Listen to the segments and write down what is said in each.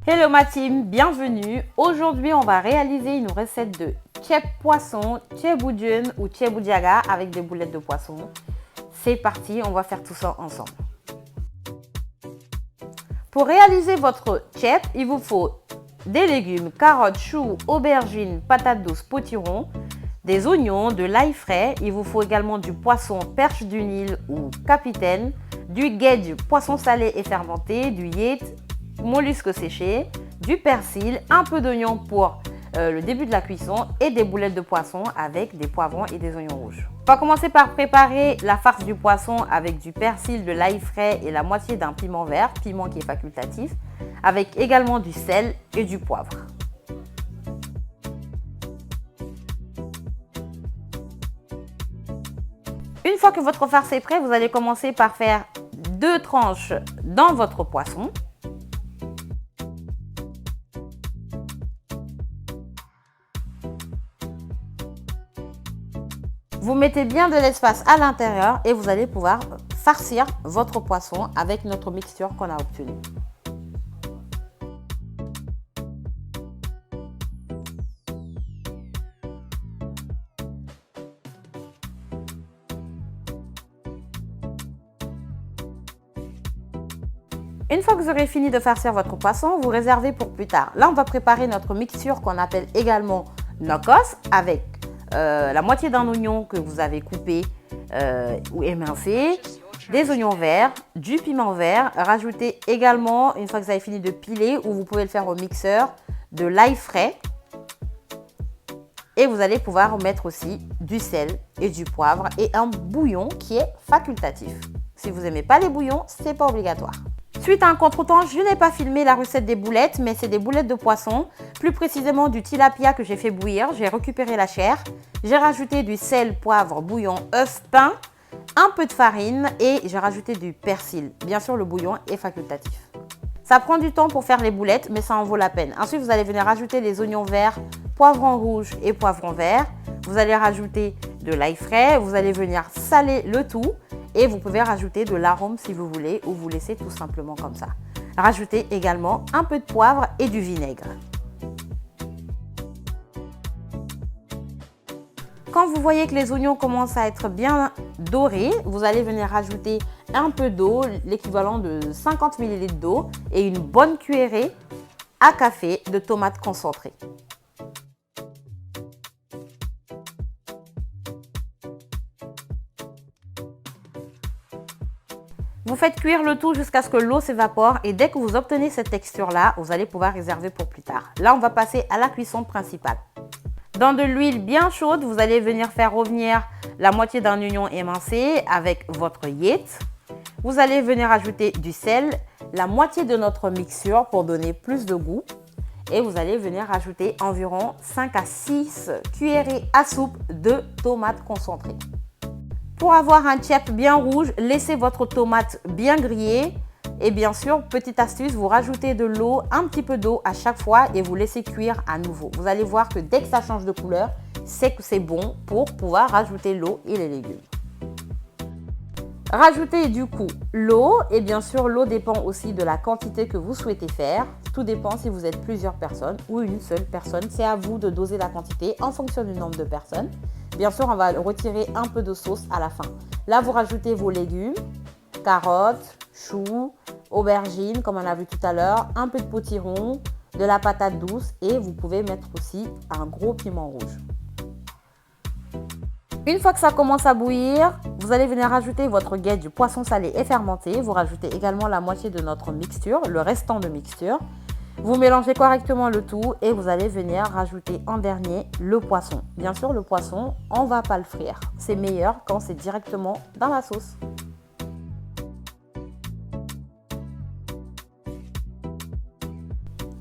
Hello ma team, bienvenue. Aujourd'hui, on va réaliser une recette de chep poisson, chebujun ou chebujaga avec des boulettes de poisson. C'est parti, on va faire tout ça ensemble. Pour réaliser votre chep, il vous faut des légumes, carottes, choux, aubergines, patates douces, potirons, des oignons, de l'ail frais. Il vous faut également du poisson perche du Nil ou capitaine, du gedge, poisson salé et fermenté, du yet, mollusque séché, du persil, un peu d'oignon pour le début de la cuisson et des boulettes de poisson avec des poivrons et des oignons rouges. On va commencer par préparer la farce du poisson avec du persil, de l'ail frais et la moitié d'un piment vert, piment qui est facultatif, avec également du sel et du poivre. Une fois que votre farce est prête, vous allez commencer par faire 2 tranches dans votre poisson. Vous mettez bien de l'espace à l'intérieur et vous allez pouvoir farcir votre poisson avec notre mixture qu'on a obtenue. Une fois que vous aurez fini de farcir votre poisson, vous réservez pour plus tard. Là, on va préparer notre mixture qu'on appelle également nokos avec la moitié d'un oignon que vous avez coupé ou émincé, des oignons verts, du piment vert. Rajoutez également, une fois que vous avez fini de piler, ou vous pouvez le faire au mixeur, de l'ail frais. Et vous allez pouvoir mettre aussi du sel et du poivre et un bouillon qui est facultatif. Si vous n'aimez pas les bouillons, ce n'est pas obligatoire. Suite à un contretemps, je n'ai pas filmé la recette des boulettes, mais c'est des boulettes de poisson, plus précisément du tilapia que j'ai fait bouillir. J'ai récupéré la chair, j'ai rajouté du sel, poivre, bouillon, œuf, pain, un peu de farine et j'ai rajouté du persil. Bien sûr, le bouillon est facultatif. Ça prend du temps pour faire les boulettes, mais ça en vaut la peine. Ensuite, vous allez venir rajouter les oignons verts, poivrons rouges et poivrons verts. Vous allez rajouter de l'ail frais, vous allez venir saler le tout. Et vous pouvez rajouter de l'arôme si vous voulez ou vous laissez tout simplement comme ça. Rajoutez également un peu de poivre et du vinaigre. Quand vous voyez que les oignons commencent à être bien dorés, vous allez venir rajouter un peu d'eau, l'équivalent de 50 ml d'eau et une bonne cuillerée à café de tomates concentrées. Vous faites cuire le tout jusqu'à ce que l'eau s'évapore et dès que vous obtenez cette texture-là, vous allez pouvoir réserver pour plus tard. Là, on va passer à la cuisson principale. Dans de l'huile bien chaude, vous allez venir faire revenir la moitié d'un oignon émincé avec votre yet. Vous allez venir ajouter du sel, la moitié de notre mixture pour donner plus de goût. Et vous allez venir ajouter environ 5 à 6 cuillerées à soupe de tomates concentrées. Pour avoir un chep bien rouge, laissez votre tomate bien griller. Et bien sûr, petite astuce, vous rajoutez de l'eau, un petit peu d'eau à chaque fois et vous laissez cuire à nouveau. Vous allez voir que dès que ça change de couleur, c'est que c'est bon pour pouvoir rajouter l'eau et les légumes. Rajoutez du coup l'eau et bien sûr l'eau dépend aussi de la quantité que vous souhaitez faire. Tout dépend si vous êtes plusieurs personnes ou une seule personne. C'est à vous de doser la quantité en fonction du nombre de personnes. Bien sûr, on va retirer un peu de sauce à la fin. Là, vous rajoutez vos légumes, carottes, choux, aubergines, comme on a vu tout à l'heure, un peu de potiron, de la patate douce et vous pouvez mettre aussi un gros piment rouge. Une fois que ça commence à bouillir, vous allez venir rajouter votre guette du poisson salé et fermenté. Vous rajoutez également la moitié de notre mixture, le restant de mixture. Vous mélangez correctement le tout et vous allez venir rajouter en dernier le poisson. Bien sûr, le poisson, on ne va pas le frire. C'est meilleur quand c'est directement dans la sauce.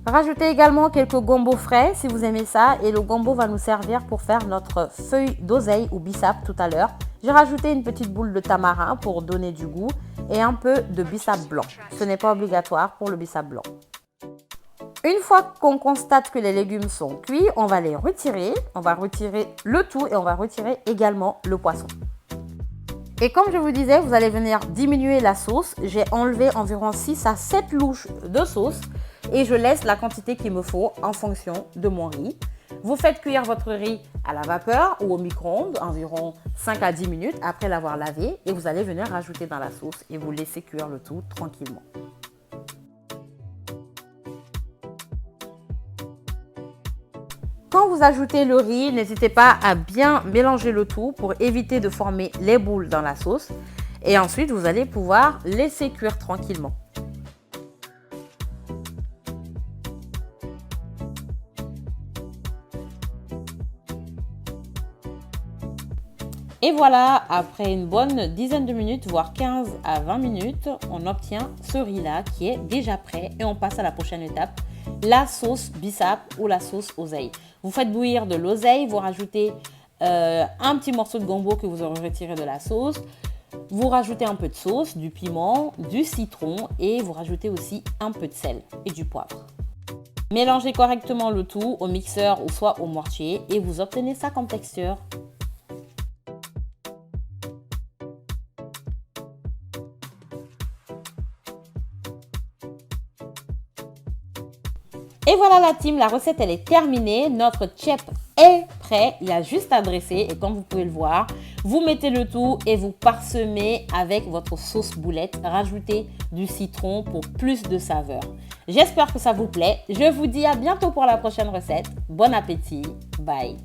Rajoutez également quelques gombo frais si vous aimez ça et le gombo va nous servir pour faire notre feuille d'oseille ou bissap tout à l'heure. J'ai rajouté une petite boule de tamarin pour donner du goût et un peu de bissap blanc. Ce n'est pas obligatoire pour le bissap blanc. Une fois qu'on constate que les légumes sont cuits, on va les retirer. On va retirer le tout et on va retirer également le poisson. Et comme je vous disais, vous allez venir diminuer la sauce. J'ai enlevé environ 6 à 7 louches de sauce. et je laisse la quantité qu'il me faut en fonction de mon riz. Vous faites cuire votre riz à la vapeur ou au micro-ondes environ 5 à 10 minutes après l'avoir lavé et vous allez venir rajouter dans la sauce et vous laissez cuire le tout tranquillement. Quand vous ajoutez le riz, n'hésitez pas à bien mélanger le tout pour éviter de former les boules dans la sauce. Et ensuite, vous allez pouvoir laisser cuire tranquillement. Et voilà, après une bonne dizaine de minutes, voire 15 à 20 minutes, on obtient ce riz-là qui est déjà prêt et on passe à la prochaine étape, la sauce bissap ou la sauce oseille. Vous faites bouillir de l'oseille, vous rajoutez un petit morceau de gombo que vous aurez retiré de la sauce, vous rajoutez un peu de sauce, du piment, du citron et vous rajoutez aussi un peu de sel et du poivre. Mélangez correctement le tout au mixeur ou soit au mortier et vous obtenez ça comme texture. Et voilà la team, la recette elle est terminée, notre chep est prêt, il y a juste à dresser et comme vous pouvez le voir, vous mettez le tout et vous parsemez avec votre sauce boulette, rajoutez du citron pour plus de saveur. J'espère que ça vous plaît, je vous dis à bientôt pour la prochaine recette, bon appétit, bye.